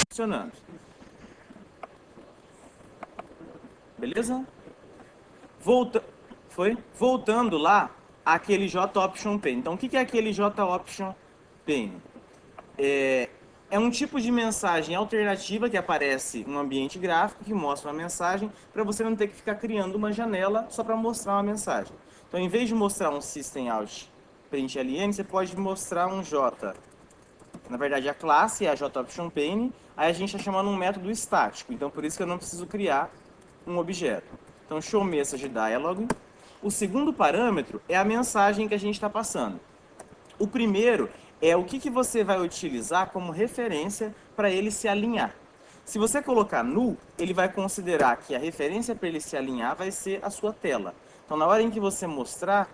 Funcionando. Beleza? Voltando lá, aquele J-Option Pane. Então, o que é aquele J-Option Pane? É um tipo de mensagem alternativa que aparece no ambiente gráfico que mostra uma mensagem para você não ter que ficar criando uma janela só para mostrar uma mensagem. Então, em vez de mostrar um System Out println, você pode mostrar um J. Na verdade, a classe é a JOptionPane, aí a gente está chamando um método estático, então por isso que eu não preciso criar um objeto. Então, showMessageDialog. O segundo parâmetro é a mensagem que a gente está passando. O primeiro é o que você vai utilizar como referência para ele se alinhar. Se você colocar null, ele vai considerar que a referência para ele se alinhar vai ser a sua tela. Então, na hora em que você mostrar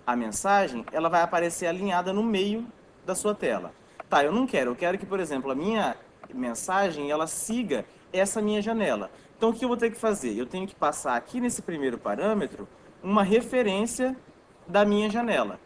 a mensagem, ela vai aparecer alinhada no meio da sua tela. Tá, eu quero que, por exemplo, a minha mensagem, ela siga essa minha janela. Então, o que eu vou ter que fazer? Eu tenho que passar aqui nesse primeiro parâmetro uma referência da minha janela.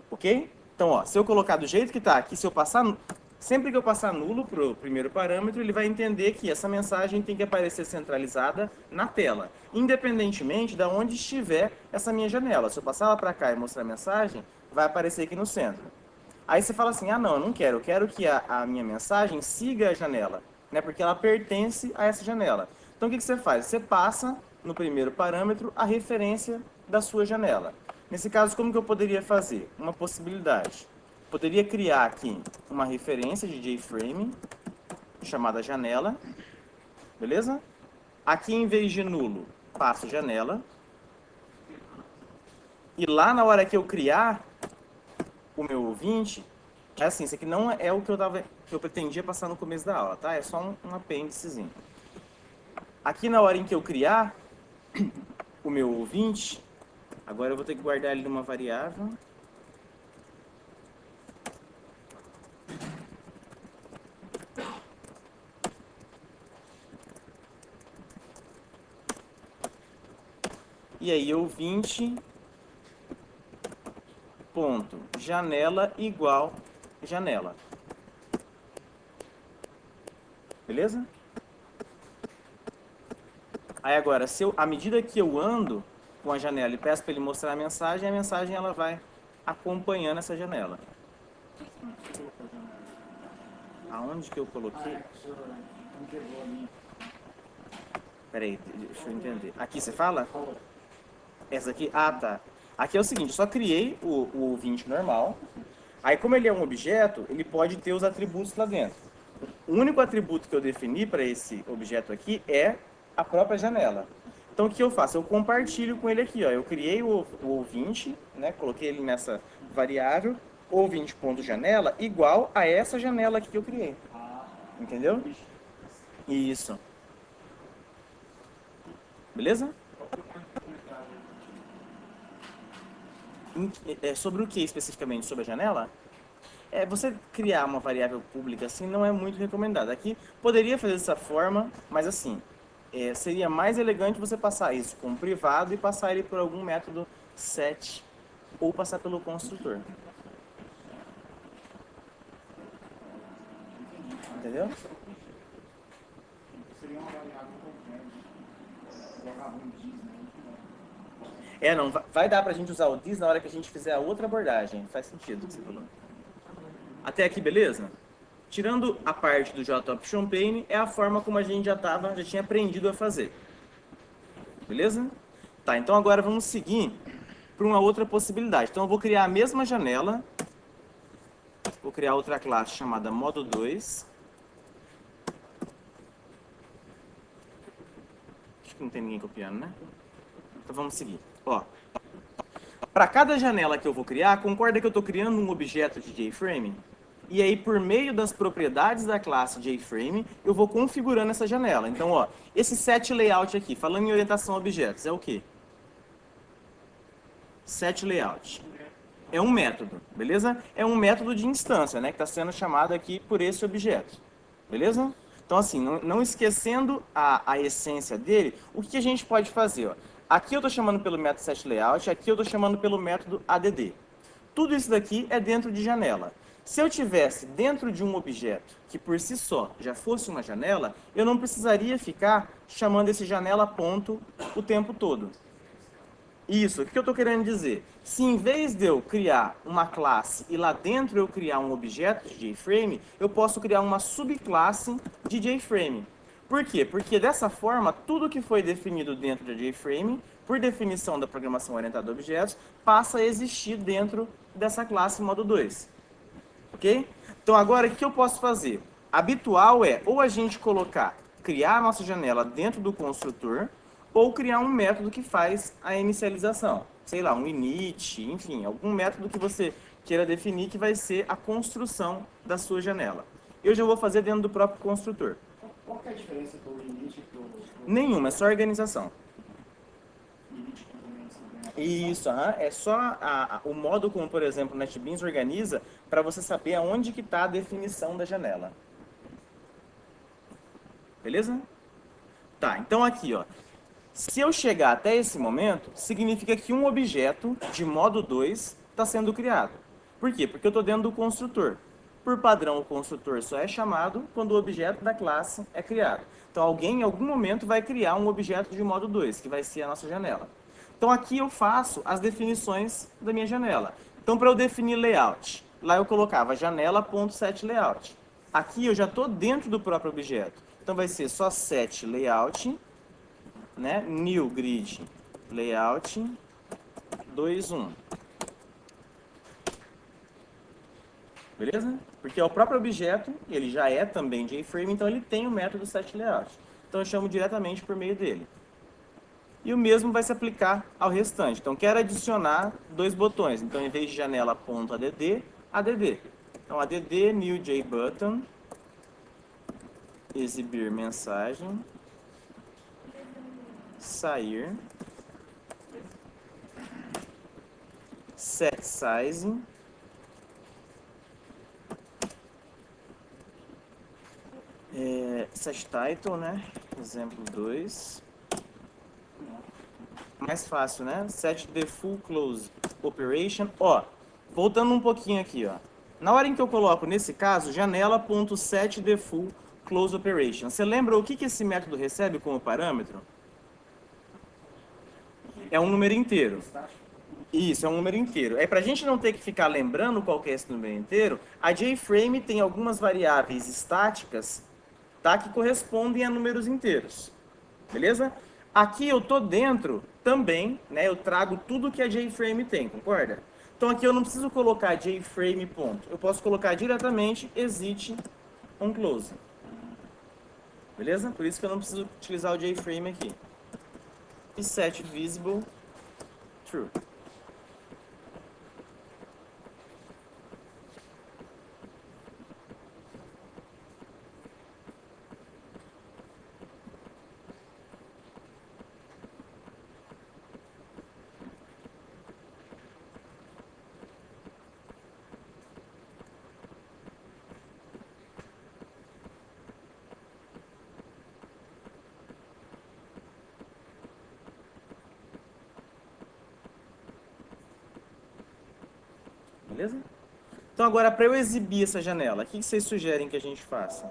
Ok? Então, ó, se eu colocar do jeito que está aqui, se eu passar, sempre que eu passar nulo para o primeiro parâmetro, ele vai entender que essa mensagem tem que aparecer centralizada na tela, independentemente de onde estiver essa minha janela. Se eu passar ela para cá e mostrar a mensagem, vai aparecer aqui no centro. Aí você fala assim, ah não, eu não quero, eu quero que a minha mensagem siga a janela, né, porque ela pertence a essa janela. Então o que você faz? Você passa no primeiro parâmetro a referência da sua janela. Nesse caso, como que eu poderia fazer? Uma possibilidade. Poderia criar aqui uma referência de JFrame, chamada janela, beleza? Aqui, em vez de nulo, passo janela. E lá na hora que eu criar o meu ouvinte, é assim, isso aqui não é o que eu pretendia passar no começo da aula, tá? É só um apêndicezinho. Aqui na hora em que eu criar o meu ouvinte, agora eu vou ter que guardar ele numa variável. E aí, ouvinte ponto janela igual janela. Beleza? Aí agora, à medida que eu ando com a janela e peço para ele mostrar a mensagem ela vai acompanhando essa janela. Aonde que eu coloquei? Peraí, deixa eu entender. Aqui você fala? Essa aqui? Ah, tá. Aqui é o seguinte, eu só criei o ouvinte normal. Aí, como ele é um objeto, ele pode ter os atributos lá dentro. O único atributo que eu defini para esse objeto aqui é a própria janela. Então, o que eu faço? Eu compartilho com ele aqui. Ó. Eu criei o ouvinte, né? Coloquei ele nessa variável, ouvinte.janela, igual a essa janela aqui que eu criei. Entendeu? Isso. Beleza? Sobre o que especificamente? Sobre a janela? Você criar uma variável pública assim não é muito recomendado. Aqui poderia fazer dessa forma, mas assim, seria mais elegante você passar isso como privado e passar ele por algum método set ou passar pelo construtor. Entendeu? Seria uma variável não, vai dar pra gente usar o this na hora que a gente fizer a outra abordagem. Faz sentido o que você falou. Até aqui, beleza? tirando a parte do JOptionPane, é a forma como a gente já tinha aprendido a fazer. Beleza? Tá, então agora vamos seguir para uma outra possibilidade. Então eu vou criar a mesma janela, vou criar outra classe chamada modo2. Acho que não tem ninguém copiando, né? Então vamos seguir. Ó, para cada janela que eu vou criar, concorda que eu estou criando um objeto de JFrame? E aí, por meio das propriedades da classe JFrame, eu vou configurando essa janela. Então, ó, esse setLayout aqui, falando em orientação a objetos, é o quê? setLayout. É um método, beleza? É um método de instância, né? Que está sendo chamado aqui por esse objeto, beleza? Então, assim, não esquecendo a essência dele, o que a gente pode fazer? Ó? Aqui eu estou chamando pelo método setLayout, aqui eu estou chamando pelo método add. Tudo isso daqui é dentro de janela. Se eu tivesse dentro de um objeto que por si só já fosse uma janela, eu não precisaria ficar chamando esse janela ponto o tempo todo. Isso, o que eu estou querendo dizer? Se em vez de eu criar uma classe e lá dentro eu criar um objeto de JFrame, eu posso criar uma subclasse de JFrame. Por quê? Porque dessa forma, tudo que foi definido dentro de JFrame, por definição da programação orientada a objetos, passa a existir dentro dessa classe modo 2. Ok? Então agora, o que eu posso fazer? Habitual é ou a gente criar a nossa janela dentro do construtor, ou criar um método que faz a inicialização. Sei lá, um init, enfim, algum método que você queira definir que vai ser a construção da sua janela. Eu já vou fazer dentro do próprio construtor. Qual que é a diferença do init e do... Nenhuma, é só organização. init complementa também? Isso, é só o modo como, por exemplo, o NetBeans organiza para você saber aonde que está a definição da janela. Beleza? Tá, então aqui, ó. Se eu chegar até esse momento, significa que um objeto de modo 2 está sendo criado. Por quê? Porque eu estou dentro do construtor. Por padrão, o construtor só é chamado quando o objeto da classe é criado. Então, alguém em algum momento vai criar um objeto de modo 2, que vai ser a nossa janela. Então, aqui eu faço as definições da minha janela. Então, para eu definir layout, lá eu colocava janela.setLayout. Aqui eu já estou dentro do próprio objeto. Então, vai ser só setLayout, né? New grid layout 2.1. Beleza? Porque é o próprio objeto, ele já é também JFrame, então ele tem o método setLayout. Então eu chamo diretamente por meio dele. E o mesmo vai se aplicar ao restante. Então quero adicionar dois botões. Então em vez de janela.add, add. Então add new JButton, exibir mensagem, sair, set size, set title, né? Exemplo 2. Mais fácil, né? Set the full close operation. Ó, voltando um pouquinho aqui, ó. Na hora em que eu coloco, nesse caso, janela.set the full close operation. Você lembra o que esse método recebe como parâmetro? É um número inteiro. Isso, é um número inteiro. É para a gente não ter que ficar lembrando qual que é esse número inteiro, a JFrame tem algumas variáveis estáticas, tá, que correspondem a números inteiros. Beleza? Aqui eu tô dentro também, né? Eu trago tudo que a JFrame tem, concorda? Então aqui eu não preciso colocar JFrame ponto. Eu posso colocar diretamente exit onClose. Beleza? Por isso que eu não preciso utilizar o JFrame aqui. E set visible true. Beleza? Então agora, para eu exibir essa janela, o que vocês sugerem que a gente faça?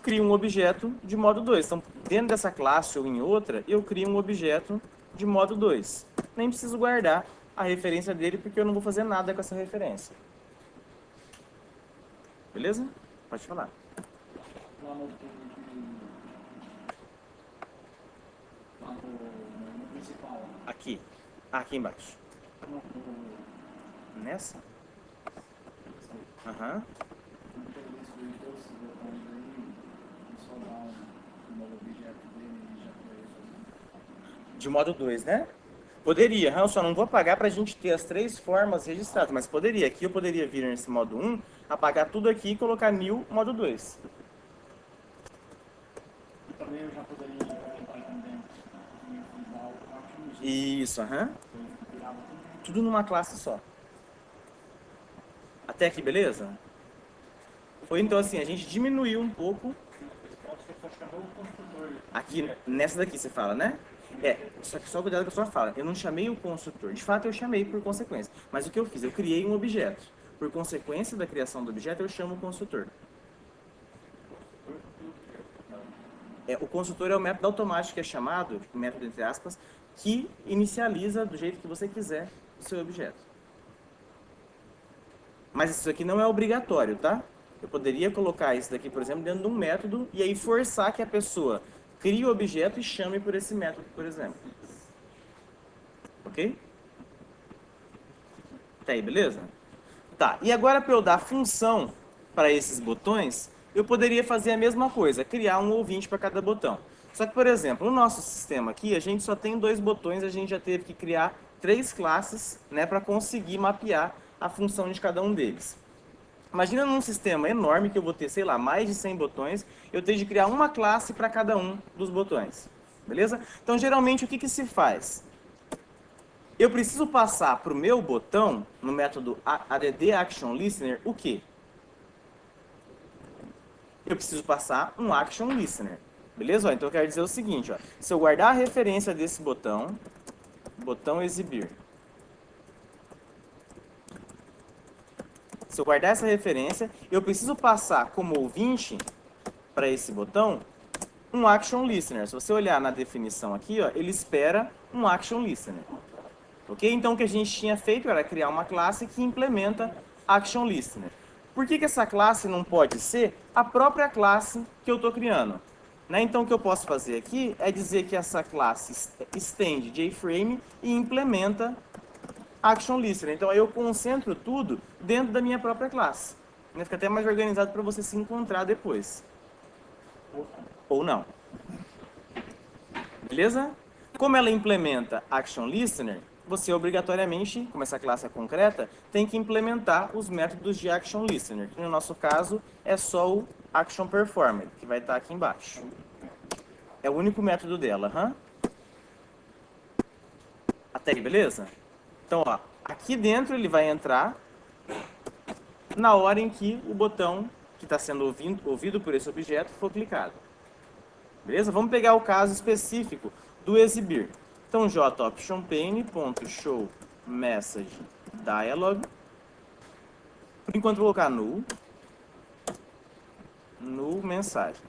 Crio um objeto de modo 2. Então, dentro dessa classe ou em outra, eu crio um objeto de modo 2. Nem preciso guardar a referência dele, porque eu não vou fazer nada com essa referência. Beleza? Pode falar. Lá no, lá no principal, Aqui. Aqui embaixo. no, Nessa? Aham. não tem destruir todos esses botões aí, e só dar um novo objeto dele e já foi isso. De modo 2, né? Poderia, eu só não vou apagar para a gente ter as 3 formas registradas, mas poderia. Aqui eu poderia vir nesse modo 1, apagar tudo aqui e colocar new modo 2. E também eu já poderia implementar também e dar o action Isso, aham. eu virava tudo. Tudo numa classe só. Até aqui, beleza? Foi então assim, a gente diminuiu um pouco. Você só chamou o construtor. Aqui, nessa daqui você fala, né? Só que só cuidado com a sua fala. Eu não chamei o construtor. De fato, eu chamei por consequência. Mas o que eu fiz? Eu criei um objeto. Por consequência da criação do objeto, eu chamo o construtor. O construtor é o método automático que é chamado, o método entre aspas, que inicializa do jeito que você quiser o seu objeto. Mas isso aqui não é obrigatório, tá? Eu poderia colocar isso daqui, por exemplo, dentro de um método e aí forçar que a pessoa crie o objeto e chame por esse método, por exemplo. Ok? Tá aí, beleza? Tá, e agora para eu dar função para esses botões, eu poderia fazer a mesma coisa, criar um ouvinte para cada botão. Só que, por exemplo, no nosso sistema aqui, a gente só tem 2 botões, a gente já teve que criar 3 classes, né, para conseguir mapear a função de cada um deles. Imagina num sistema enorme que eu vou ter, sei lá, mais de 100 botões, eu tenho de criar uma classe para cada um dos botões. Beleza? Então, geralmente, o que se faz? Eu preciso passar para o meu botão, no método add_action_listener, o quê? Eu preciso passar um action listener. Beleza? Então eu quero dizer o seguinte, ó. Se eu guardar a referência desse botão, botão exibir. Se eu guardar essa referência, eu preciso passar como ouvinte para esse botão um action listener. Se você olhar na definição aqui, ó, ele espera um action listener. Ok? Então o que a gente tinha feito era criar uma classe que implementa action listener. Por que essa classe não pode ser a própria classe que eu estou criando? Né? Então o que eu posso fazer aqui é dizer que essa classe estende JFrame e implementa action listener. Então aí eu concentro tudo dentro da minha própria classe. Fica até mais organizado para você se encontrar depois. Ou não. Beleza? Como ela implementa action listener, você obrigatoriamente, como essa classe é concreta, tem que implementar os métodos de action listener, que no nosso caso é só o action performer, que vai estar aqui embaixo. É o único método dela, Até aí, beleza? Então, ó, aqui dentro ele vai entrar na hora em que o botão que está sendo ouvido por esse objeto for clicado. Beleza? Vamos pegar o caso específico do exibir. Então, jOptionPane.show message dialog. Por enquanto, vou colocar null mensagem.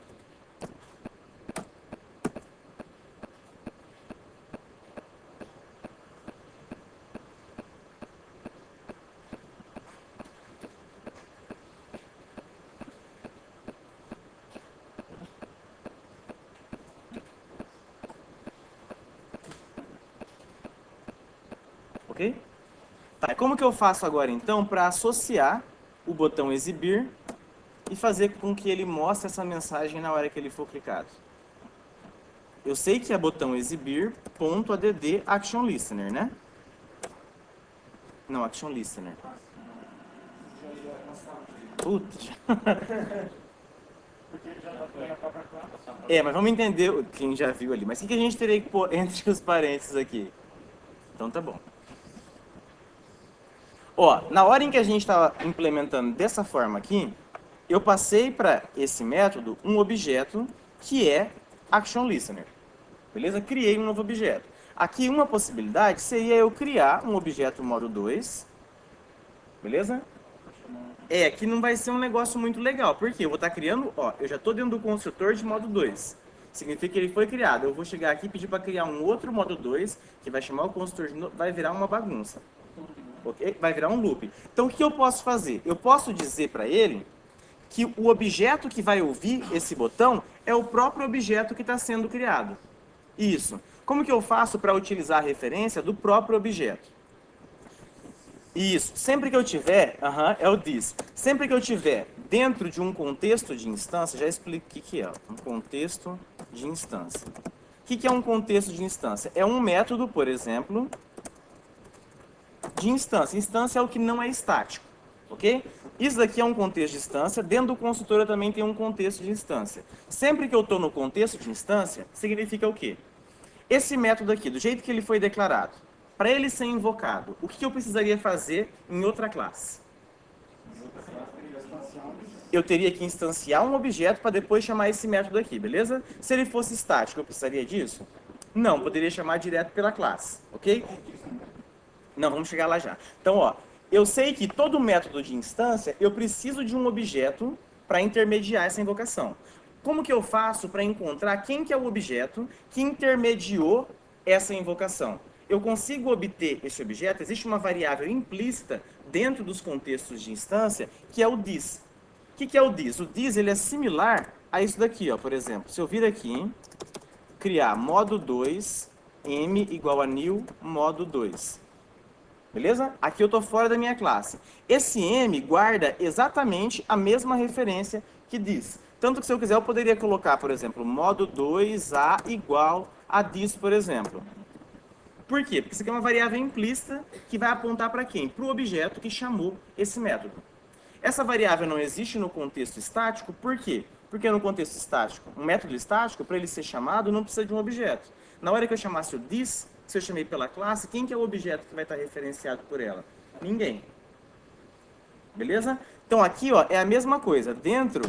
Ok? Tá, como que eu faço agora, então, para associar o botão exibir e fazer com que ele mostre essa mensagem na hora que ele for clicado? Eu sei que é botão exibir.add action listener, né? Não, action listener. Putz. Mas vamos entender quem já viu ali. Mas o que a gente teria que pôr entre os parênteses aqui? Então tá bom. Ó, na hora em que a gente estava implementando dessa forma aqui, eu passei para esse método um objeto que é action listener. Beleza? Criei um novo objeto. Aqui uma possibilidade seria eu criar um objeto modo 2. Beleza? Aqui não vai ser um negócio muito legal. Porque eu vou estar criando, ó, eu já estou dentro do construtor de modo 2. Significa que ele foi criado. Eu vou chegar aqui e pedir para criar um outro modo 2, que vai chamar o construtor de novo, vai virar uma bagunça. Ok? Vai virar um loop. Então o que eu posso fazer? Eu posso dizer para ele que o objeto que vai ouvir esse botão é o próprio objeto que está sendo criado. Isso. Como que eu faço para utilizar a referência do próprio objeto? Isso. Sempre que eu tiver, é o this. Sempre que eu tiver dentro de um contexto de instância, já explico o que é um contexto de instância. O que é um contexto de instância? É um método, por exemplo, de instância. Instância é o que não é estático, ok? Isso daqui é um contexto de instância. Dentro do construtor eu também tenho um contexto de instância. Sempre que eu estou no contexto de instância, significa o quê? Esse método aqui, do jeito que ele foi declarado, para ele ser invocado, o que eu precisaria fazer em outra classe? Eu teria que instanciar um objeto para depois chamar esse método aqui, beleza? Se ele fosse estático, eu precisaria disso? Não, poderia chamar direto pela classe, ok? Não, vamos chegar lá já. Então, ó, eu sei que todo método de instância, eu preciso de um objeto para intermediar essa invocação. Como que eu faço para encontrar quem que é o objeto que intermediou essa invocação? Eu consigo obter esse objeto, existe uma variável implícita dentro dos contextos de instância, que é o this. O que é o this? O this ele é similar a isso daqui, ó, por exemplo. Se eu vir aqui, criar modo 2, m igual a new modo 2. Beleza? Aqui eu estou fora da minha classe. Esse m guarda exatamente a mesma referência que this. Tanto que se eu quiser eu poderia colocar, por exemplo, modo 2a igual a this, por exemplo. Por quê? Porque isso aqui é uma variável implícita que vai apontar para quem? Para o objeto que chamou esse método. Essa variável não existe no contexto estático, por quê? Porque no contexto estático, um método estático, para ele ser chamado, não precisa de um objeto. Na hora que eu chamasse o this, se eu chamei pela classe, quem que é o objeto que vai estar referenciado por ela? Ninguém. Beleza? Então aqui ó, é a mesma coisa. Dentro,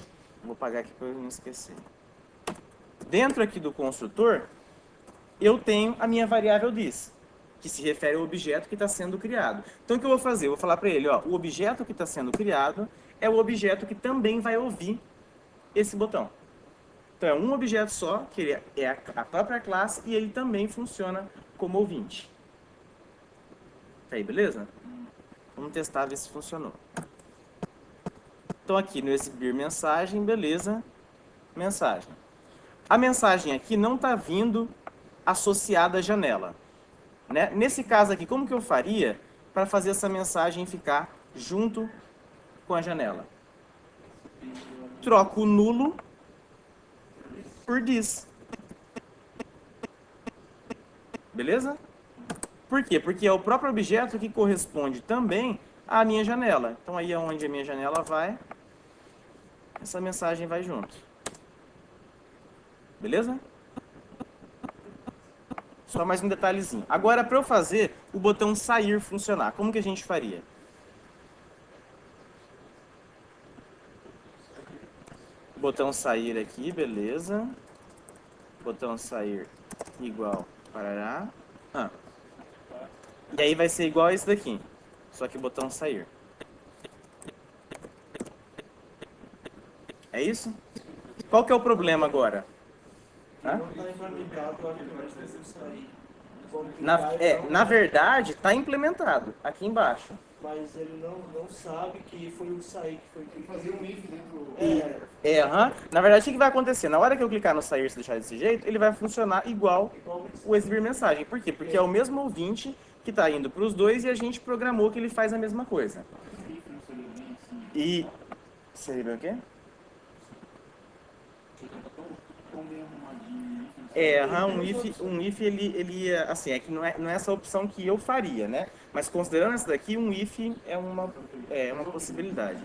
vou apagar aqui para eu não esquecer. Dentro aqui do construtor, eu tenho a minha variável this, que se refere ao objeto que está sendo criado. Então o que eu vou fazer? Eu vou falar para ele, ó, o objeto que está sendo criado é o objeto que também vai ouvir esse botão. Então é um objeto só, que ele é a própria classe e ele também funciona como ouvinte. Tá aí, beleza? Vamos testar, ver se funcionou. Então aqui no exibir mensagem, beleza, mensagem. A mensagem aqui não está vindo associada à janela. Né? Nesse caso aqui, como que eu faria para fazer essa mensagem ficar junto com a janela? Troco o nulo por this. Beleza? Por quê? Porque é o próprio objeto que corresponde também à minha janela. Então aí é onde a minha janela vai, essa mensagem vai junto. Beleza? Só mais um detalhezinho. Agora, para eu fazer o botão sair funcionar, como que a gente faria? Botão sair aqui, beleza. Botão sair igual parará. E aí vai ser igual a esse daqui. Só que botão sair. É isso? Qual que é o problema agora? Hã? Na verdade, está implementado aqui embaixo. Mas ele não sabe que foi o sair que foi que Fazer um if dentro. Na verdade, o que vai acontecer? Na hora que eu clicar no sair e deixar desse jeito, ele vai funcionar igual o exibir mensagem. Por quê? Porque é o mesmo ouvinte que está indo para os dois e a gente programou que ele faz a mesma coisa. E... Seria bem o quê? Um if ele assim, é que não é essa opção que eu faria, né? Mas considerando essa daqui, um if é uma possibilidade,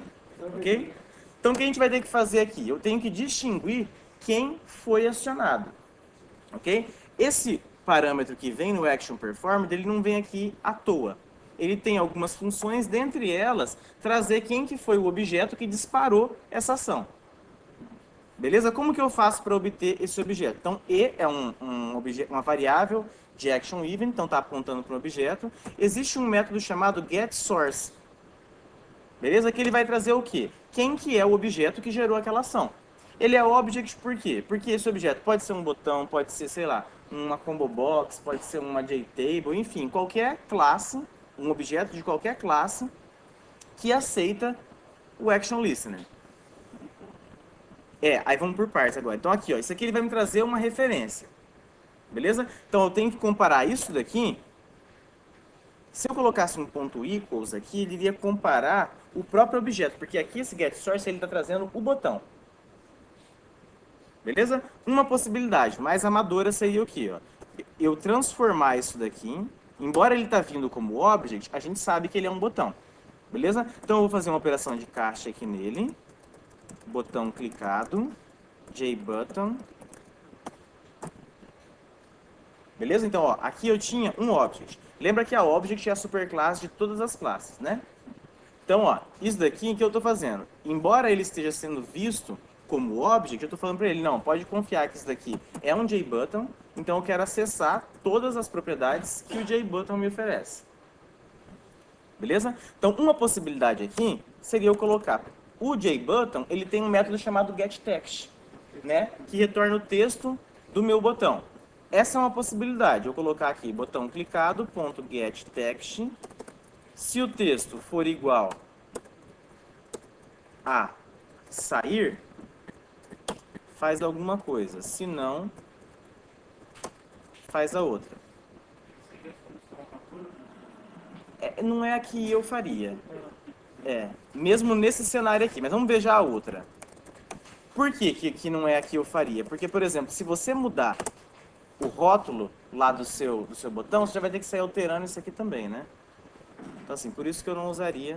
ok? Então o que a gente vai ter que fazer aqui? Eu tenho que distinguir quem foi acionado, ok? Esse parâmetro que vem no action performed, ele não vem aqui à toa. Ele tem algumas funções, dentre elas, trazer quem que foi o objeto que disparou essa ação. Beleza? Como que eu faço para obter esse objeto? Então, E é uma variável de action event, então está apontando para um objeto. Existe um método chamado getSource. Beleza? Que ele vai trazer o quê? Quem que é o objeto que gerou aquela ação. Ele é object por quê? Porque esse objeto pode ser um botão, pode ser, sei lá, uma combo box, pode ser uma JTable, enfim, qualquer classe, um objeto de qualquer classe que aceita o action listener. Aí vamos por partes agora. Então aqui, ó, isso aqui ele vai me trazer uma referência. Beleza? Então eu tenho que comparar isso daqui. Se eu colocasse um ponto equals aqui, ele iria comparar o próprio objeto, porque aqui esse getSource ele está trazendo o botão. Beleza? Uma possibilidade mais amadora seria o quê? Ó? Eu transformar isso daqui, embora ele está vindo como object, a gente sabe que ele é um botão. Beleza? Então eu vou fazer uma operação de caixa aqui nele. Botão clicado, JButton. Beleza? Então, ó, aqui eu tinha um object. Lembra que a object é a superclasse de todas as classes, né? Então, ó, isso daqui que eu estou fazendo, embora ele esteja sendo visto como object, eu estou falando para ele, não, pode confiar que isso daqui é um JButton, então eu quero acessar todas as propriedades que o JButton me oferece. Beleza? Então, uma possibilidade aqui seria eu colocar o JButton, ele tem um método chamado getText, né, que retorna o texto do meu botão. Essa é uma possibilidade. Eu colocar aqui botão clicado, ponto getText. Se o texto for igual a sair, faz alguma coisa. Se não, faz a outra. Não é a que eu faria. Mesmo nesse cenário aqui. Mas vamos ver já a outra. Por que não é a que eu faria? Porque, por exemplo, se você mudar o rótulo lá do seu botão, você já vai ter que sair alterando isso aqui também, né? Então, assim, por isso que eu não usaria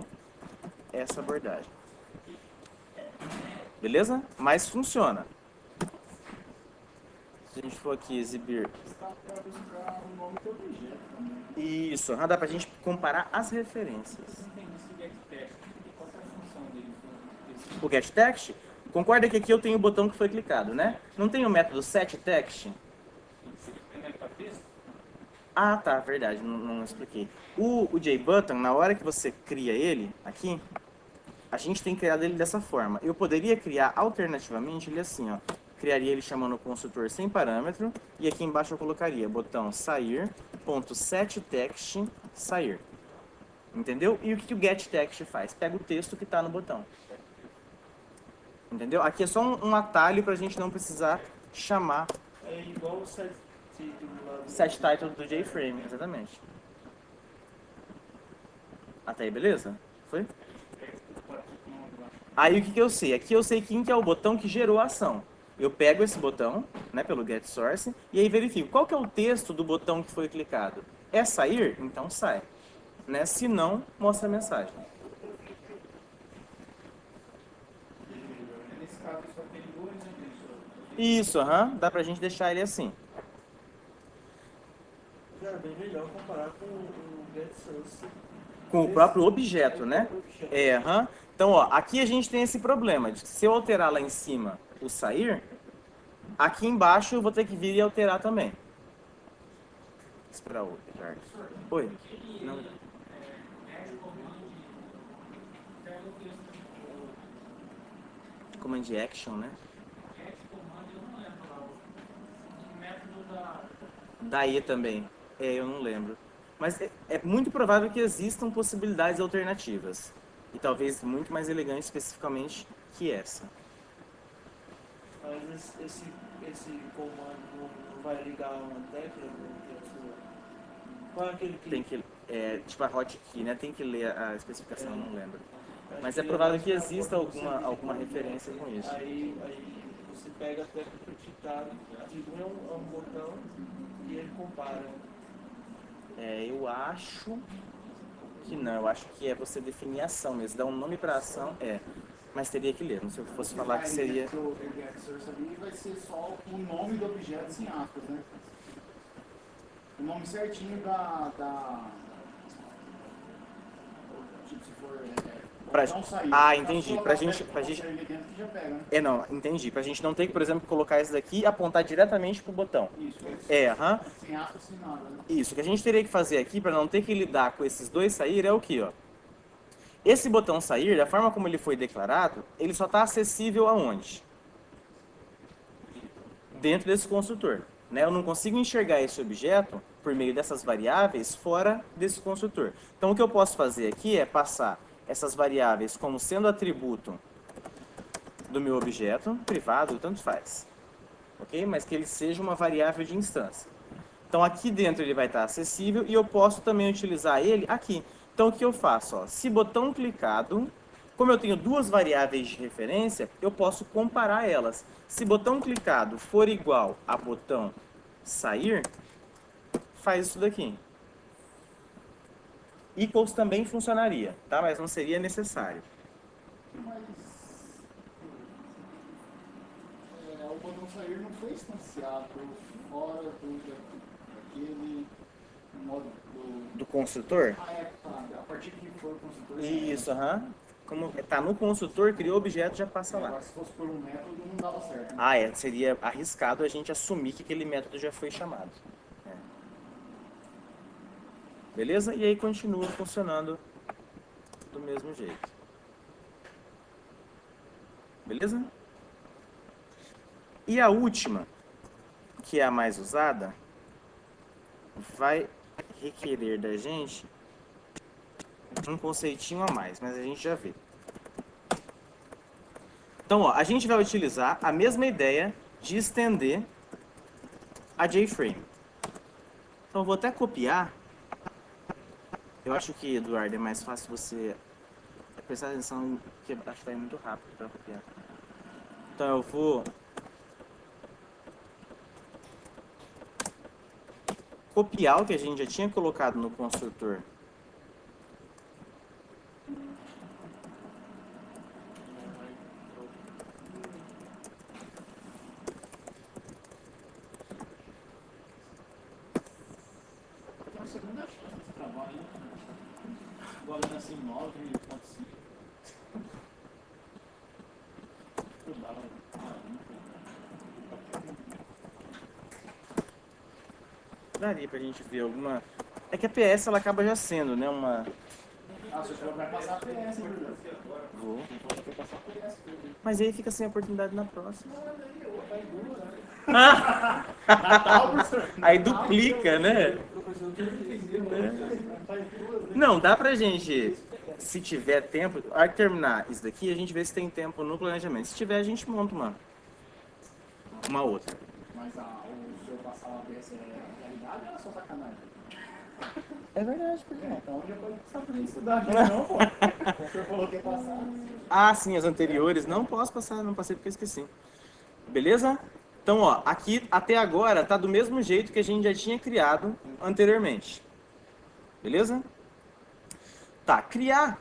essa abordagem. Beleza? Mas funciona. Se a gente for aqui exibir... Isso, dá pra gente comparar as referências. O getText? Concorda que aqui eu tenho o botão que foi clicado, né? Não tem o método setText? Ah, tá, verdade, não expliquei. O JButton, na hora que você cria ele, aqui, a gente tem criado ele dessa forma. Eu poderia criar alternativamente ele assim, ó. Criaria ele chamando o construtor sem parâmetro, e aqui embaixo eu colocaria botão sair, ponto setText, sair. Entendeu? E o que o getText faz? Pega o texto que está no botão. Entendeu? Aqui é só um atalho para a gente não precisar chamar... É igual o set title lá do... Set title do JFrame, exatamente. Até aí, beleza? Foi? Aí o que eu sei? Aqui eu sei quem que é o botão que gerou a ação. Eu pego esse botão, né, pelo getSource, e aí verifico qual que é o texto do botão que foi clicado. É sair? Então sai. Né? Se não, mostra a mensagem. Nesse caso, só tem dois, né? Isso, dá pra gente deixar ele assim. Cara, bem melhor comparar com o getSource. Com o próprio objeto, né? Então, ó, aqui a gente tem esse problema de que se eu alterar lá em cima o sair, aqui embaixo eu vou ter que vir e alterar também. Esperar o Ricardo. Oi? Não. Command Action, né? Daí também. Eu não lembro. Mas é muito provável que existam possibilidades alternativas. E talvez muito mais elegantes especificamente que essa. Mas esse comando não vai ligar uma tecla? Qual é aquele que... Tem que, tipo a hotkey, né? Tem que ler a especificação, não lembro. Mas é provável que exista alguma referência com isso. Aí você pega a tecla criticada, diminui a um botão e ele compara. Eu acho que não. Eu acho que é você definir a ação mesmo. Dar um nome para a ação, mas teria que ler. Se eu fosse falar que seria... O getSource ali vai ser só o nome do objeto sem aspas, né? O nome certinho tipo, se for... não sair. Entendi. Pra gente... Já pega, né? Não, entendi. Pra gente não ter que, por exemplo, colocar esse daqui e apontar diretamente pro botão. Isso. Sem aspas, sem nada, né? Isso. O que a gente teria que fazer aqui, para não ter que lidar com esses dois sair, é o que, ó. Esse botão sair, da forma como ele foi declarado, ele só está acessível aonde? Dentro desse construtor. Né? Eu não consigo enxergar esse objeto por meio dessas variáveis fora desse construtor. Então, o que eu posso fazer aqui é passar essas variáveis como sendo atributo do meu objeto, privado, tanto faz. Ok? Mas que ele seja uma variável de instância. Então aqui dentro ele vai estar acessível e eu posso também utilizar ele aqui. Então o que eu faço? Ó, se botão clicado, como eu tenho duas variáveis de referência, eu posso comparar elas. Se botão clicado for igual a botão sair, faz isso daqui. Equals também funcionaria, tá? Mas não seria necessário. Mas o botão sair não foi instanciado fora daquele modo Do construtor? tá. A partir que for o construtor. Isso, aham. Como tá no construtor, criou o objeto, já passa lá. Agora, se fosse por um método, não dava certo. Né? Ah, seria arriscado a gente assumir que aquele método já foi chamado. É. Beleza? E aí continua funcionando do mesmo jeito. Beleza? E a última, que é a mais usada, vai requerer da gente um conceitinho a mais, mas a gente já vê. Então, ó, a gente vai utilizar a mesma ideia de estender a JFrame. Então, eu vou até copiar. Eu acho que, Eduardo, é mais fácil você prestar atenção, que acho que vai muito rápido para copiar. Então, eu vou copiar o que a gente já tinha colocado no construtor. Então, a segunda chance de trabalho, agora assim, 9.5. Daria pra gente ver alguma... É que a PS ela acaba já sendo, né, uma... Ah, o senhor vai passar a PS, hein, Bruno? Vou. Vai passar a PS, Bruno. Mas aí fica sem oportunidade na próxima. Aí duplica, né? Não, dá pra gente, se tiver tempo, ao terminar isso daqui, a gente vê se tem tempo no planejamento. Se tiver, a gente monta uma outra. Mas o senhor passar uma PS é realidade ou é só sacanagem? É verdade, por quê? Então já pode passar pra gente estudar aqui, não, pô. O senhor falou que ia passar. Ah, sim, as anteriores. Não posso passar, não passei porque eu esqueci. Beleza? Então, ó, aqui até agora tá do mesmo jeito que a gente já tinha criado anteriormente. Beleza? Tá, criar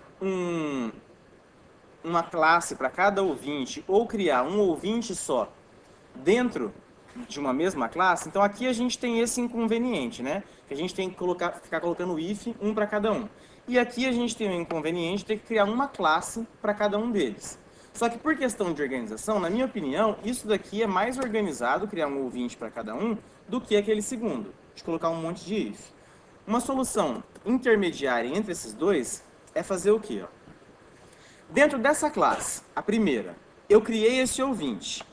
uma classe para cada ouvinte ou criar um ouvinte só dentro de uma mesma classe, então aqui a gente tem esse inconveniente, né? Que a gente tem que ficar colocando if um para cada um. E aqui a gente tem o inconveniente de ter que criar uma classe para cada um deles. Só que por questão de organização, na minha opinião, isso daqui é mais organizado, criar um ouvinte para cada um, do que aquele segundo, de colocar um monte de if. Uma solução intermediária entre esses dois é fazer o quê? Ó? Dentro dessa classe, a primeira, eu criei esse ouvinte,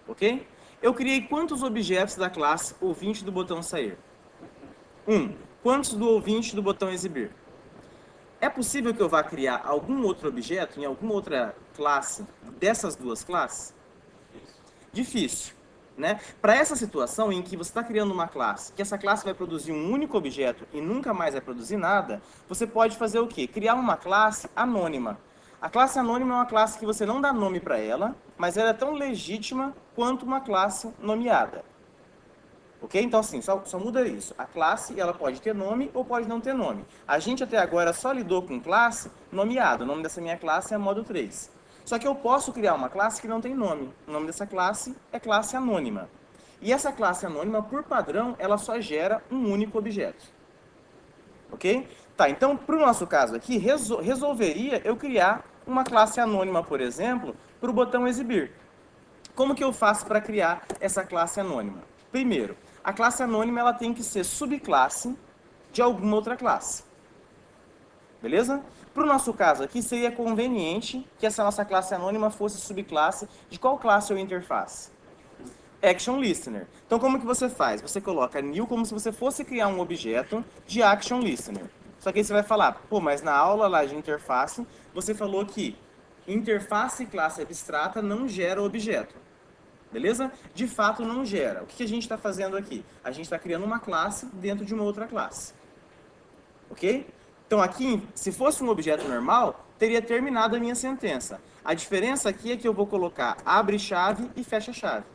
ok? Eu criei quantos objetos da classe ouvinte do botão sair? 1. Quantos do ouvinte do botão exibir? É possível que eu vá criar algum outro objeto em alguma outra classe dessas duas classes? Difícil, né? Para essa situação em que você está criando uma classe, que essa classe vai produzir um único objeto e nunca mais vai produzir nada, você pode fazer o quê? Criar uma classe anônima. A classe anônima é uma classe que você não dá nome para ela, mas ela é tão legítima quanto uma classe nomeada. Ok? Então, assim, só muda isso. A classe, ela pode ter nome ou pode não ter nome. A gente até agora só lidou com classe nomeada. O nome dessa minha classe é modo 3. Só que eu posso criar uma classe que não tem nome. O nome dessa classe é classe anônima. E essa classe anônima, por padrão, ela só gera um único objeto. Ok? Tá, então, para o nosso caso aqui, resolveria eu criar uma classe anônima, por exemplo, para o botão exibir. Como que eu faço para criar essa classe anônima? Primeiro, a classe anônima ela tem que ser subclasse de alguma outra classe. Beleza? Para o nosso caso aqui, seria conveniente que essa nossa classe anônima fosse subclasse de qual classe ou interface? Action Listener. Então, como que você faz? Você coloca new como se você fosse criar um objeto de Action Listener. Só que aí você vai falar, pô, mas na aula lá de interface, você falou que interface classe abstrata não gera objeto. Beleza? De fato não gera. O que a gente está fazendo aqui? A gente está criando uma classe dentro de uma outra classe. Ok? Então aqui, se fosse um objeto normal, teria terminado a minha sentença. A diferença aqui é que eu vou colocar abre-chave e fecha-chave.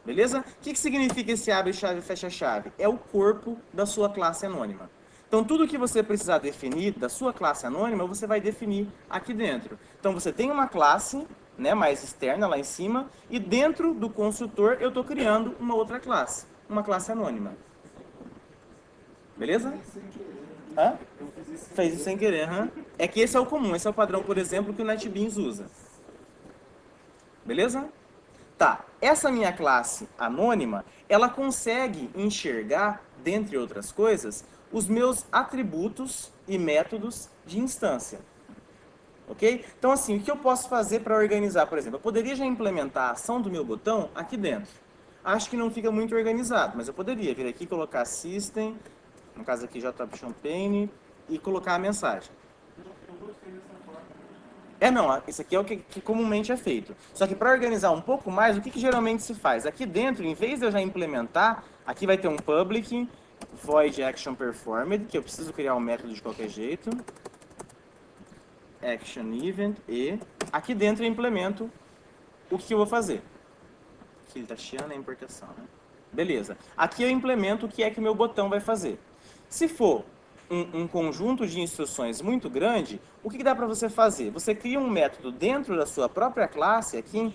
Beleza? O que significa esse abre-chave e fecha-chave? É o corpo da sua classe anônima. Então, tudo que você precisar definir da sua classe anônima, você vai definir aqui dentro. Então, você tem uma classe, né, mais externa lá em cima, e dentro do construtor eu estou criando uma outra classe, uma classe anônima. Beleza? Hã? Fez isso sem querer, hã? É que esse é o comum, esse é o padrão, por exemplo, que o NetBeans usa. Beleza? Tá, essa minha classe anônima, ela consegue enxergar, dentre outras coisas, os meus atributos e métodos de instância. Ok? Então, assim, o que eu posso fazer para organizar, por exemplo? Eu poderia já implementar a ação do meu botão aqui dentro. Acho que não fica muito organizado, mas eu poderia vir aqui, colocar System, no caso aqui JOptionPane, e colocar a mensagem. Não, isso aqui é o que comumente é feito. Só que para organizar um pouco mais, o que geralmente se faz? Aqui dentro, em vez de eu já implementar, aqui vai ter um public, void action performed, que eu preciso criar um método de qualquer jeito. Action event e aqui dentro eu implemento o que eu vou fazer. Aqui ele está chiando a importação, né? Beleza. Aqui eu implemento o que é que o meu botão vai fazer. Se for um conjunto de instruções muito grande, o que dá para você fazer? Você cria um método dentro da sua própria classe aqui,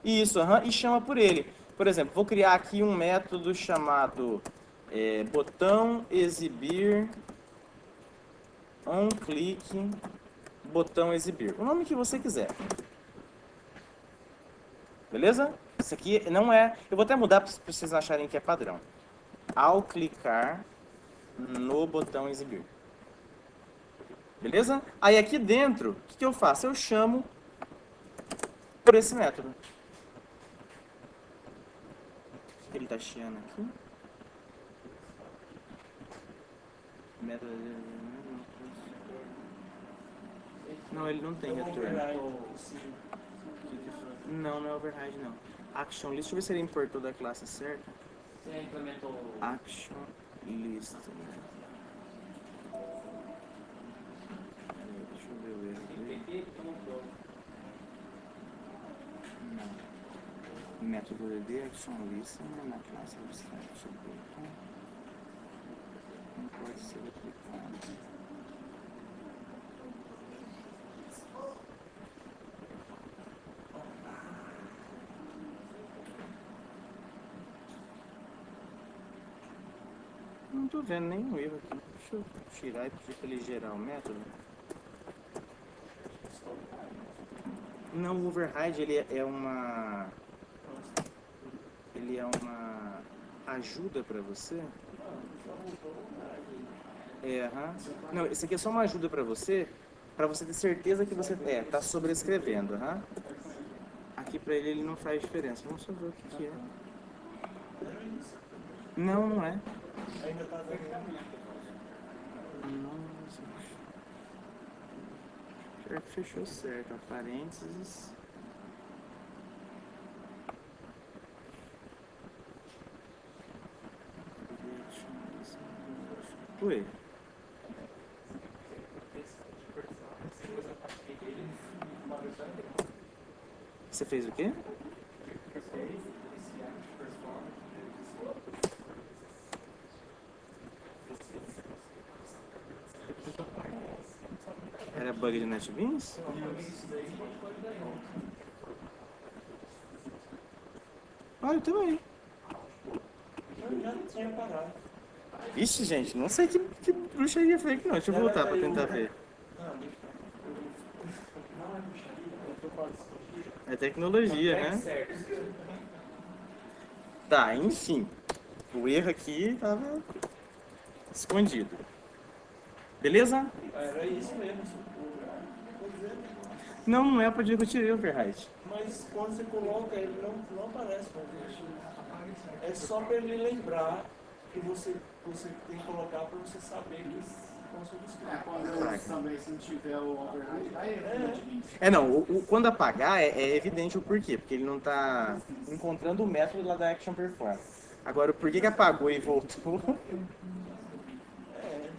isso, e chama por ele. Por exemplo, vou criar aqui um método chamado botão exibir onClick botão exibir. O nome que você quiser. Beleza? Isso aqui não é... Eu vou até mudar para vocês acharem que é padrão. Ao clicar no botão exibir. Beleza? Aí aqui dentro, o que eu faço? Eu chamo por esse método. Ele está chiando aqui. Método... Não, ele não tem retorno. Não, não é override não. Action list, deixa eu ver se ele importou da classe certa. Você implementou Action list. Deixa eu ver o erro aqui. Não. Método de action list na classe abstract. Não pode ser aplicado. Não tô vendo nenhum erro aqui. Deixa eu tirar e pedir para ele gerar o método. Não, o override ele é uma ajuda para você. Não, esse aqui é só uma ajuda para você ter certeza que você tá sobrescrevendo, Aqui para ele não faz diferença. Vamos só ver o que é. Não, não é. Ainda tá dando. Nossa. Pior que fechou certo, ó, parênteses. Ué. Você fez o quê? Era bug de NetBeans? Olha, eu também. Eu já tinha parado. Ixi, gente, não sei que bruxaria fake não. Deixa eu voltar pra tentar ver. É tecnologia, né? Tá, enfim. O erro aqui tava escondido. Beleza? Era isso mesmo. Não, não é pra dizer que eu tirei o override. Mas quando você coloca, ele não aparece pra gente. É só para ele lembrar que você tem que colocar para você saber com subscrito. Quando também, se não tiver o override, Não, quando apagar é evidente o porquê, porque ele não está encontrando o método lá da Action Performance. Agora, o porquê que apagou e voltou, É,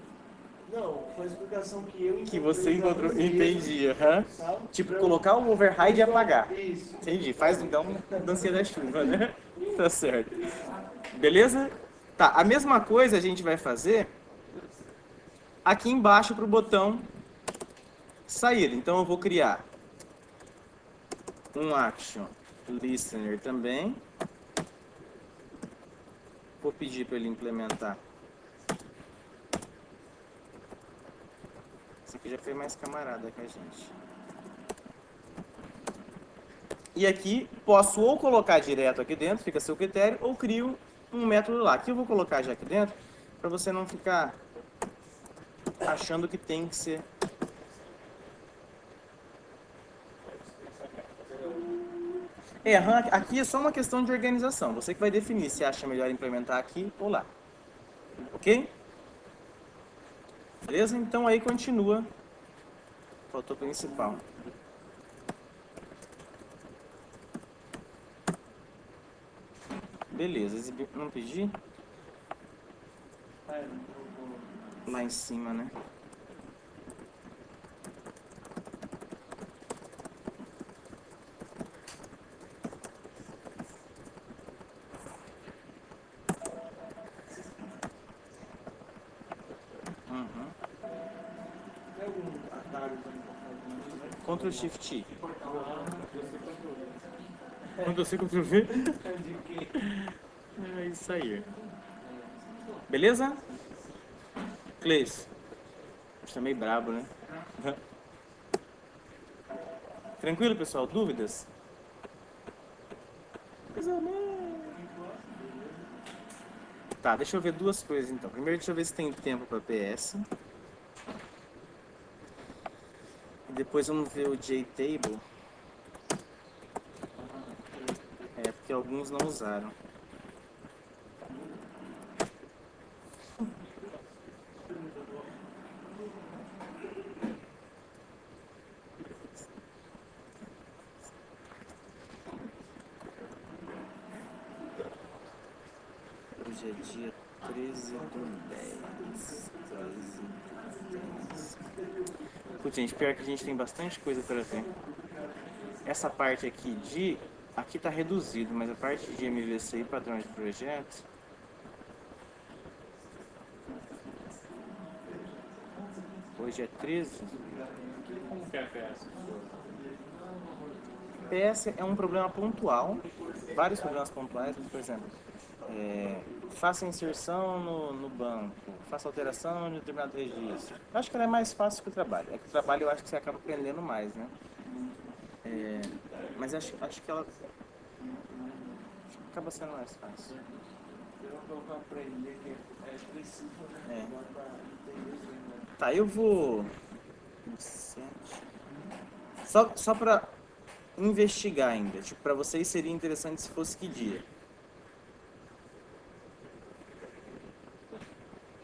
não, foi a explicação que eu que você encontrei pra encontrou, mim mesmo, entendi, aham. sabe? Tipo, colocar o override e apagar. Isso. Entendi, faz então dancinha da chuva, né? Tá certo. Beleza? Tá, a mesma coisa a gente vai fazer aqui embaixo pro botão sair. Então eu vou criar um action listener também. Vou pedir para ele implementar. Esse aqui já foi mais camarada com a gente. E aqui posso ou colocar direto aqui dentro, fica a seu critério, ou crio um método lá. Aqui eu vou colocar já aqui dentro, para você não ficar achando que tem que ser. Aqui é só uma questão de organização. Você que vai definir se acha melhor implementar aqui ou lá. Ok? Beleza? Então aí continua. Faltou o principal. Beleza, exibir. Não pedi? É, não colocou. Lá em cima, né? Uhum. Tem algum atalho também pra fazer, né? Ctrl Shift I. Ah, Ctrl C, Ctrl V. de quê? É isso aí. Beleza? Cleis. Tá meio brabo, né? Tranquilo, pessoal? Dúvidas? Tá, deixa eu ver duas coisas então. Primeiro, deixa eu ver se tem tempo para PS. E depois vamos ver o JTable. É, porque alguns não usaram. Hoje é dia 13/10. 13/10. Putz, gente, pior que a gente tem bastante coisa para ver. Essa parte aqui de... Aqui tá reduzido, mas a parte de MVC e padrão de projeto... Hoje é 13. Como que é PS? PS é um problema pontual, vários problemas pontuais, por exemplo, faça inserção no banco, faça alteração em determinado registro. Eu acho que ela é mais fácil que o trabalho. É que o trabalho eu acho que você acaba aprendendo mais, né? Mas acho que ela acaba sendo mais fácil. Eu vou aprender que é preciso, né? Agora pra entender isso ainda. Tá, eu vou... Só pra investigar ainda. Tipo, pra vocês seria interessante se fosse que dia?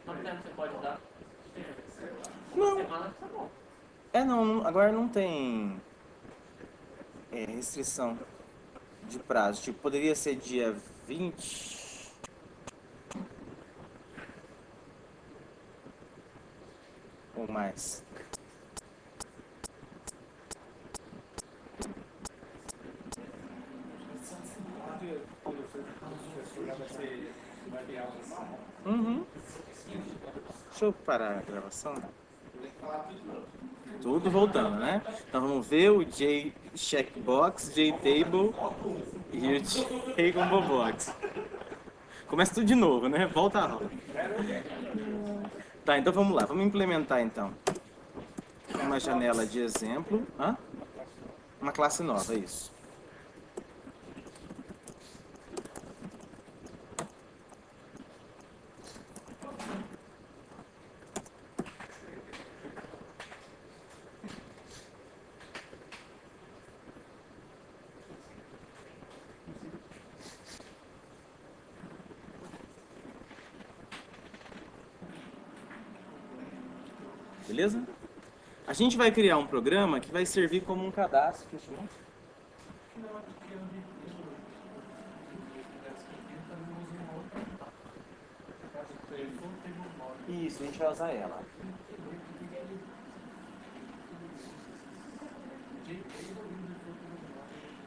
Quanto tempo você pode dar? Não. Uma semana tá bom. Agora não tem restrição de prazo. Tipo, poderia ser dia 20 ou mais. Uhum. Deixa eu parar a gravação. Tudo voltando, né? Então vamos ver o J checkbox, JTable e o J combo box. Começa tudo de novo, né? Volta a roda. Tá, então vamos lá. Vamos implementar então uma janela de exemplo. Uma classe nova, isso. beleza? A gente vai criar um programa que vai servir como um cadastro. Isso, a gente vai usar ela.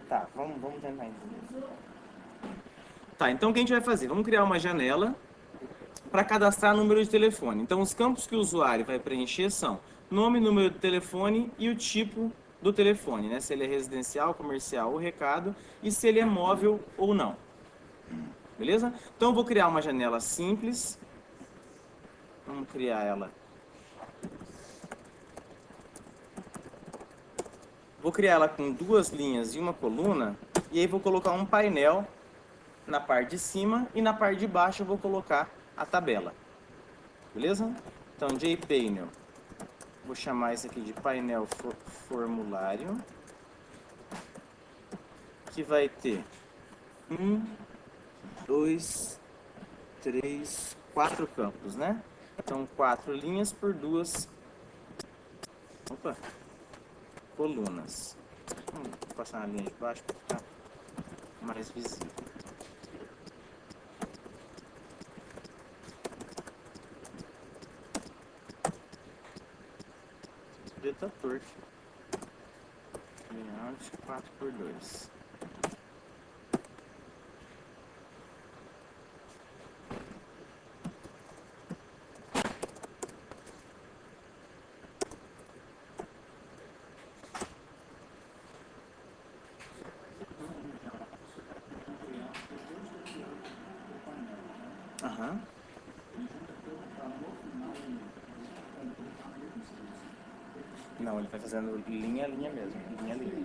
Tá, vamos tentar entender. Tá, então o que a gente vai fazer? Vamos criar uma janela para cadastrar número de telefone. Então, os campos que o usuário vai preencher são nome, número de telefone e o tipo do telefone, né? Se ele é residencial, comercial ou recado, e se ele é móvel ou não. Beleza? Então, eu vou criar uma janela simples. Vamos criar ela. Vou criar ela com 2 linhas e uma coluna, e aí vou colocar um painel na parte de cima e na parte de baixo eu vou colocar a tabela. Beleza? Então, JPainel. Vou chamar isso aqui de painel formulário, que vai ter 1, 2, 3, 4 campos, né? Então, 4 linhas por 2 colunas. Vou passar na linha de baixo para ficar mais visível. Tá torto. Layout 4x2. Aham. Não, ele vai fazendo linha a linha mesmo. Linha a linha.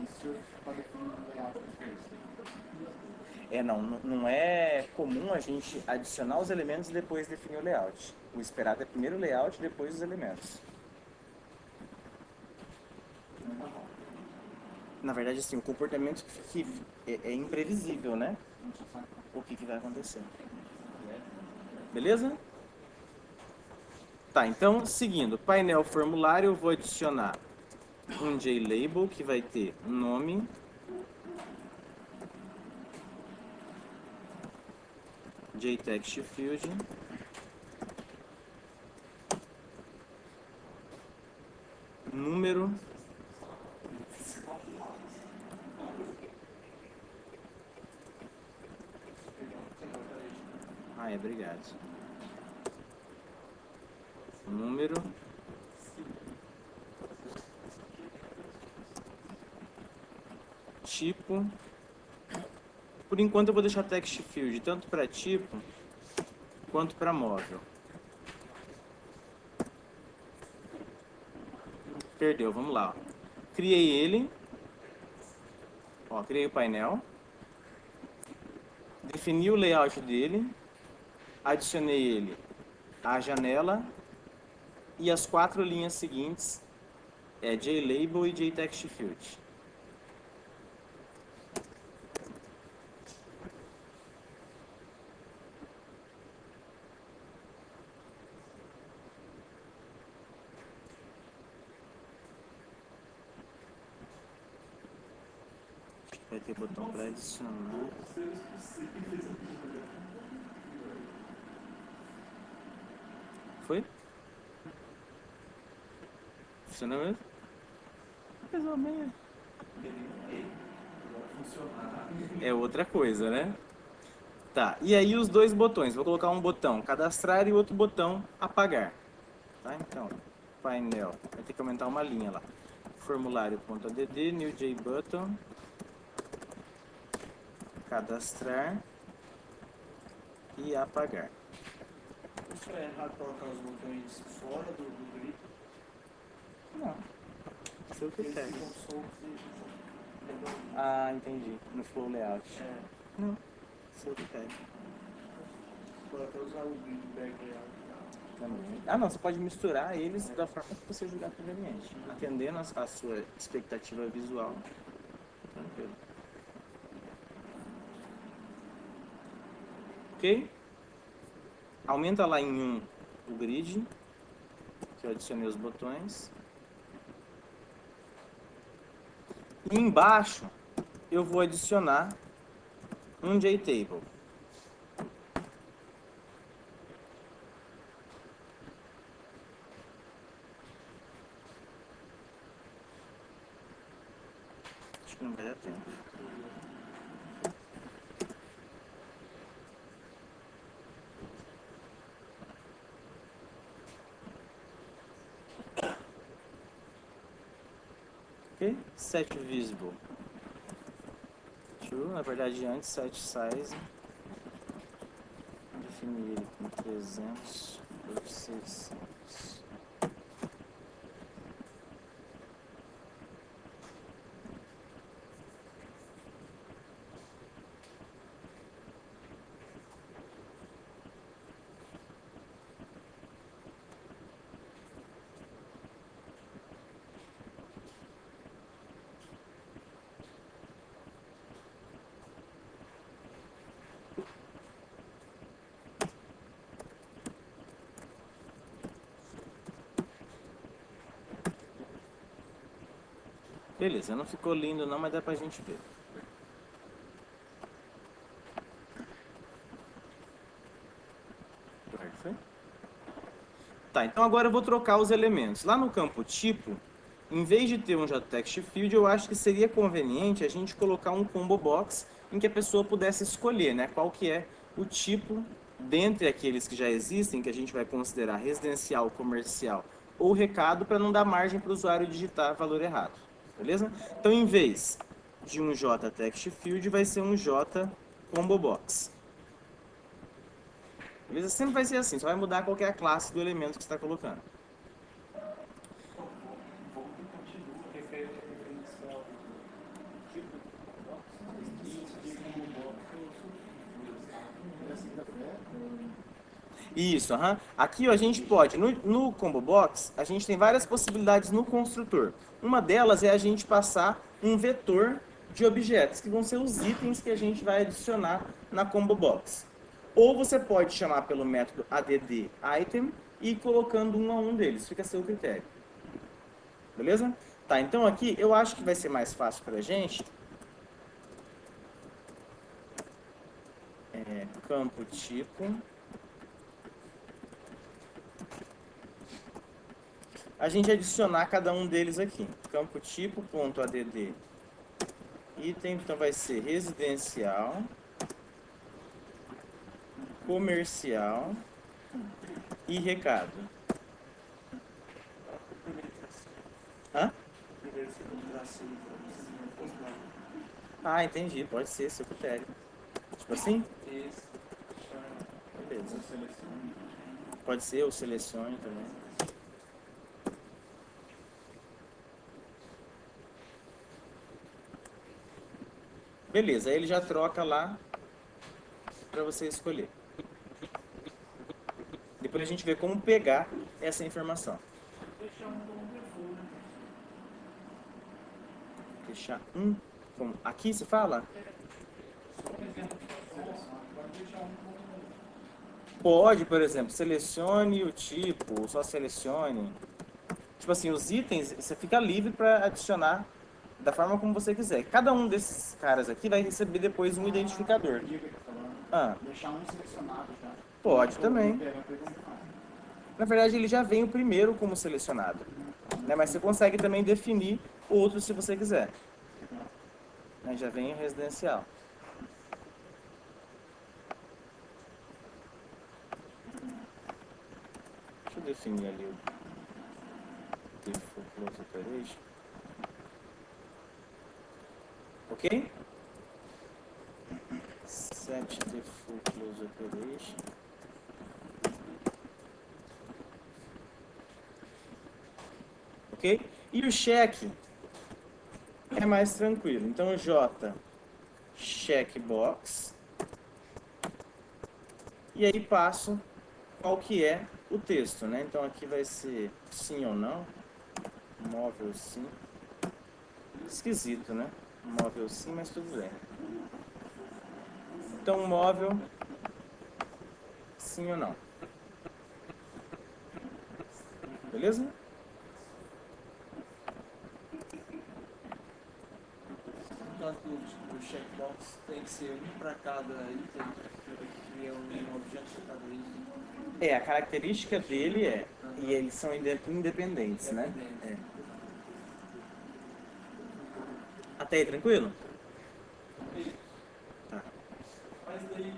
Não é comum a gente adicionar os elementos e depois definir o layout. O esperado é primeiro o layout e depois os elementos. Na verdade, assim, o comportamento que é imprevisível, né? O que vai acontecer. Beleza? Tá, então, seguindo, painel formulário, eu vou adicionar um JLabel, que vai ter nome, JTextField, número, obrigado. Número, tipo. Por enquanto eu vou deixar text field tanto para tipo quanto para móvel. Perdeu, vamos lá. Criei ele. Ó, criei o painel. Defini o layout dele. Adicionei ele à janela. E as 4 linhas seguintes é JLabel e JTextField. Vai ter botão para adicionar. Foi? Funcionou mesmo? Mais ou menos. É outra coisa, né? Tá, e aí os 2 botões. Vou colocar um botão cadastrar e outro botão apagar. Tá, então, painel. Vai ter que aumentar uma linha lá. Formulário.add, new JButton. Cadastrar e apagar. Isso é errado colocar os botões fora do grid? Não. Seu Eles critério. ficam soltos e... Ah, entendi. No flow layout. É, Não. Seu critério. pode até usar o grid background. Também. Ah, não. Você pode misturar eles da forma que você julgar conveniente. Atendendo a sua expectativa visual. Tranquilo. Ok? Aumenta lá em 1 o grid, eu adicionei os botões. E embaixo eu vou adicionar um JTable. Acho que não vai dar tempo. Ok? Set visible. True, na verdade antes set size. Definir ele com 300 por 600. Beleza, não ficou lindo não, mas dá pra gente ver. Perfeito. Tá, então agora eu vou trocar os elementos. Lá no campo tipo, em vez de ter um JText Field, eu acho que seria conveniente a gente colocar um combo box em que a pessoa pudesse escolher, né, qual que é o tipo dentre aqueles que já existem, que a gente vai considerar residencial, comercial ou recado, para não dar margem para o usuário digitar valor errado. Beleza? Então, em vez de um JText Field, vai ser um J combo box. Beleza? Sempre vai ser assim, só vai mudar qual que é a classe do elemento que você está colocando. Isso, aham. Aqui ó, a gente pode, no Combo Box, a gente tem várias possibilidades no construtor. Uma delas é a gente passar um vetor de objetos, que vão ser os itens que a gente vai adicionar na Combo Box. Ou você pode chamar pelo método add item e ir colocando um a um deles, fica a seu critério. Beleza? Tá, então aqui eu acho que vai ser mais fácil pra gente. Campo tipo. A gente adicionar cada um deles aqui. Campo tipo.add item, então vai ser residencial, comercial e recado. Hã? Ah, entendi. Pode ser, seu critério. Tipo assim? Beleza. Pode ser, ou selecione também. Beleza, aí ele já troca lá para você escolher. Depois a gente vê como pegar essa informação. Deixar um. Aqui se fala? Pode, por exemplo, selecione o tipo, ou só selecione. Tipo assim, os itens, você fica livre para adicionar da forma como você quiser. Cada um desses caras aqui vai receber depois um identificador. Ah, Deixar um selecionado já. pode também. Na verdade, ele já vem o primeiro como selecionado. Né? Mas você consegue também definir outro se você quiser. Né? Já vem o residencial. Deixa eu definir ali o default close operation. Ok? Set default close operation. Ok? E o check é mais tranquilo. Então, o J checkbox. E aí passo qual que é o texto, né? Então aqui vai ser sim ou não. Móvel sim. Esquisito, né? Móvel sim, mas tudo bem. Então móvel sim ou não. beleza? No caso do checkbox, tem que ser um para cada item, que é um objeto para cada item. A característica dele e eles são independentes, né? Independentes. Até aí, tranquilo? Tá. Mas daí,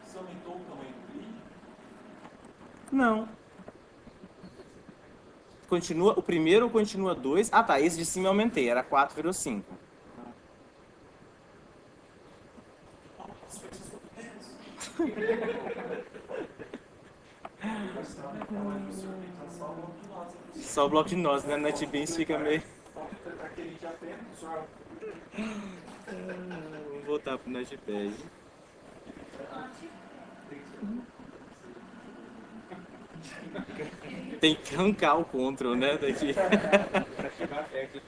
você aumentou o tamanho do grid? Não. Continua, o primeiro continua 2. Ah, tá, esse de cima eu aumentei, era 4, virou 5. Só o bloco de nós, né? NetBeans fica meio... Aquele já tem, só Vou voltar pro Notepad. Tem que arrancar o Ctrl, né? Daqui. pra chegar perto.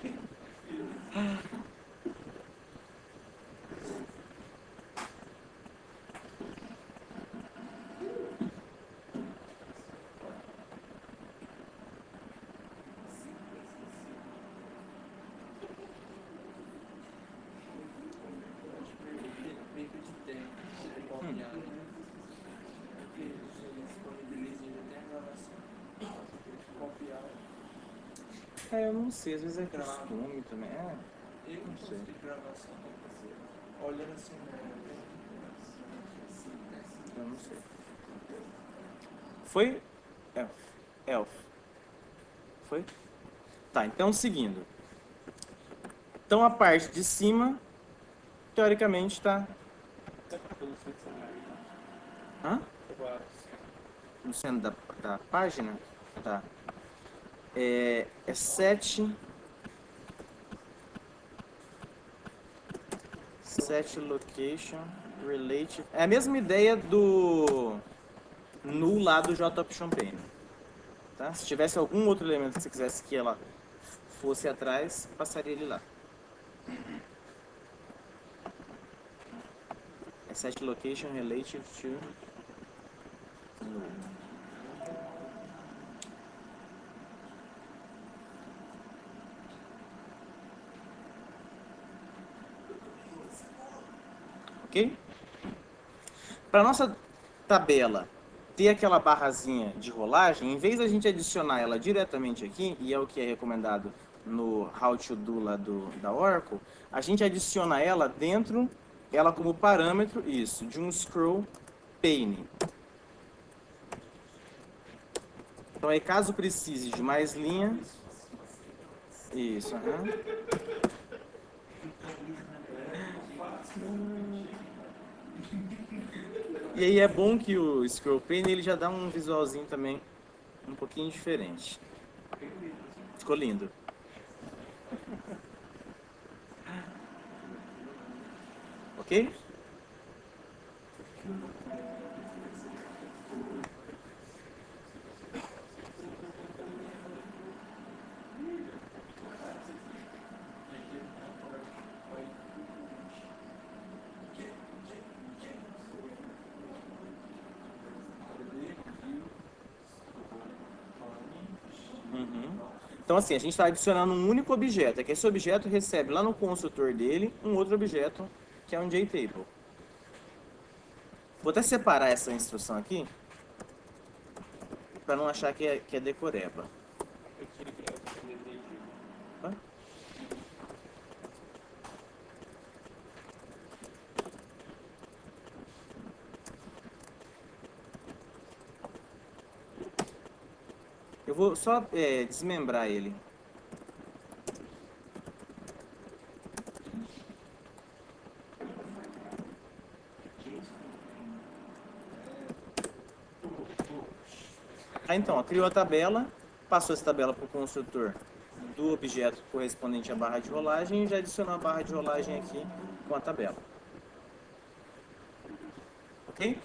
Perca de tempo, se ele copiar. Porque ele disponibiliza ainda tem a gravação. Copiar. Eu não sei, às vezes é costume também. Eu não sei de gravação. Olhando assim, Eu não sei. Foi? Elf. Foi? Tá, então seguindo. Então a parte de cima, teoricamente, está... Hã? No centro da página? Tá. É set location relative. É a mesma ideia do null lá do JOptionPane. Tá? Se tivesse algum outro elemento que você quisesse que ela fosse atrás, passaria ele lá. É set location relative to null. Ok? Para nossa tabela ter aquela barrazinha de rolagem, em vez da gente adicionar ela diretamente aqui, e é o que é recomendado no How to Do lá da Oracle, a gente adiciona ela dentro, ela como parâmetro, isso, de um scroll pane. Então aí caso precise de mais linha, isso, E aí é bom que o scroll pane ele já dá um visualzinho também um pouquinho diferente. Ficou lindo. Ok? Então assim, a gente está adicionando um único objeto, é que esse objeto recebe lá no construtor dele um outro objeto, que é um JTable. Vou até separar essa instrução aqui, para não achar que é decoreba. Hã? Eu vou só desmembrar ele. Então, ó, criou a tabela, passou essa tabela para o construtor do objeto correspondente à barra de rolagem e já adicionou a barra de rolagem aqui com a tabela. Ok?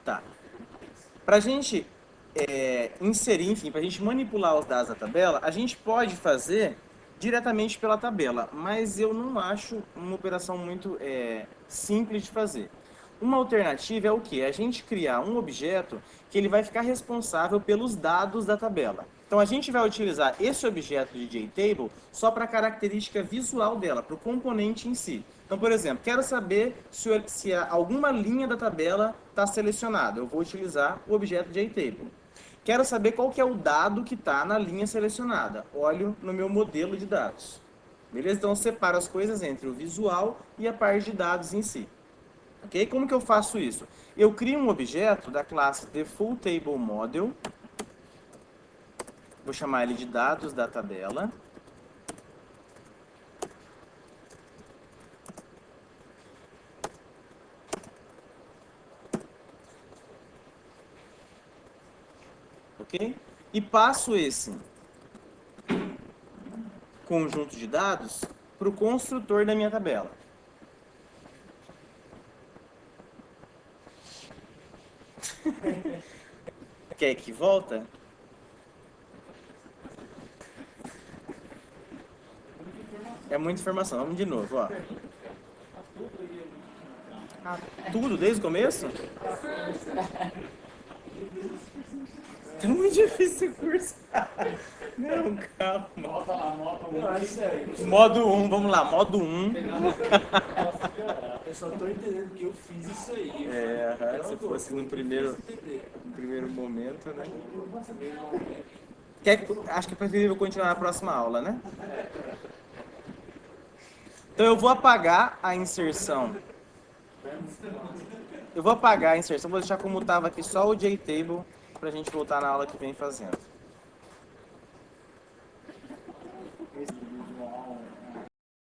Tá. Para a gente inserir, enfim, para a gente manipular os dados da tabela, a gente pode fazer diretamente pela tabela, mas eu não acho uma operação muito simples de fazer. Uma alternativa é o quê? A gente criar um objeto que ele vai ficar responsável pelos dados da tabela. Então a gente vai utilizar esse objeto de JTable só para a característica visual dela, para o componente em si. Então, por exemplo, quero saber se alguma linha da tabela está selecionada. Eu vou utilizar o objeto JTable. Quero saber qual que é o dado que está na linha selecionada. Olho no meu modelo de dados. Beleza? Então eu separo as coisas entre o visual e a parte de dados em si. Ok? Como que eu faço isso? Eu crio um objeto da classe defaultTableModel. Vou chamar ele de dados da tabela. Ok? E passo esse conjunto de dados para o construtor da minha tabela. Quer que volta? É muita informação. Vamos de novo, ó. Tudo desde o começo? Tá muito difícil esse curso. Não, calma. Modo 1, vamos lá, modo 1. Eu só tô entendendo que eu fiz isso aí. Se fosse no primeiro momento, né? Acho que é preferível continuar na próxima aula, né? Então eu vou apagar a inserção. Vou deixar como estava aqui só o JTable para a gente voltar na aula que vem fazendo.